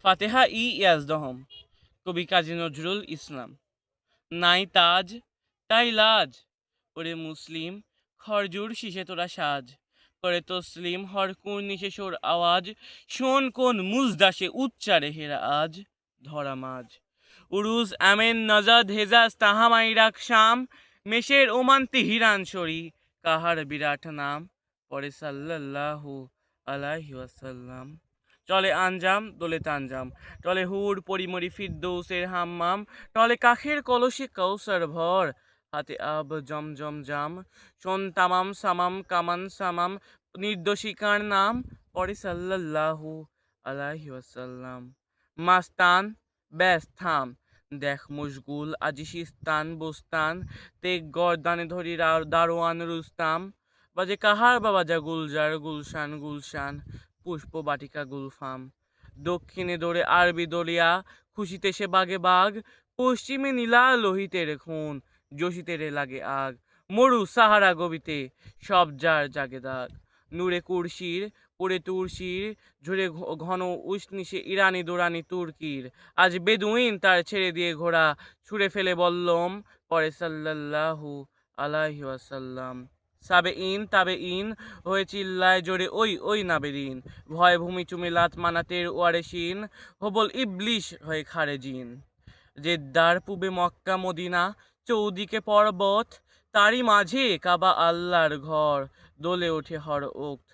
ফাতেহা ইয়াজদহম, কবি কাজী নজরুল ইসলাম। নাই তাজ তাই লাজ, ওরে মুসলিম খরজুর শিশে তোরা সাজ, করে তসলিম হর কুর্নিশে সোর আওয়াজ, শোন কোন মুজদাসে উচ্চারে হেরা আজ ধরা মাঝ। উরুজ আমেন নজাদ হেজাজ তাহামাইরাক শাম, মেশের ওমান তেহিরান শরী, কাহার বিরাট নাম পরে সাল্লাল্লাহু আলাইহি ওয়াসাল্লাম। চলে আঞ্জাম দোলে তানজাম, টলে হুর পরিমরি ফিরদৌসের হাম্মাম, টলে কাখের কলসে কৌসার ভর, হাতে আব জমজম জাম, শোন তামাম সামাম কামান সামাম, নির্দোষিকার নাম পরে সাল্লাল্লাহু আলাইহি ওয়াসাল্লাম। মাস্তান ব্যাস থাম, দেখ মশগুল আজি সিস্তান বুস্তান, তেক গরদানে ধরি দারোয়ান রুস্তাম, বাজে কাহার বাজা গুলজার গুলশান গুলশান, পুষ্প বাটিকা গুলফাম। দক্ষিণে দৌড়ে আরবি দরিয়া, খুশিতে সে বাগে বাগ, পশ্চিমে নীলা লোহিতের খুন, যোশিতেরে লাগে আগ, মরু সাহারা গবিতে সব যার জাগে দাগ। নূরে কুরশির পুরে তুরশির, ঝরে ঘন উষ্ণিসে ইরানি দুরানি তুর্কির, আজ বেদুইন তার ছেড়ে দিয়ে ঘোড়া, ছুঁড়ে ফেলে বল্লম পরে সাল্লাল্লাহু আলাইহি ওয়াসাল্লাম। তাবে ইন হয়ে চিল্লায় জোরে ওই ওই নাবেরিন, ভয় ভূমি চুমে লাত মানাতের ওয়ারেসিন, হবল ইবলিশ হয়ে খারে জিন। জেদ্দার পূবে মক্কা মদিনা, চৌদিকে পর্বত, তারই মাঝে কাবা আল্লাহর ঘর, দোলে ওঠে হর ওক্ত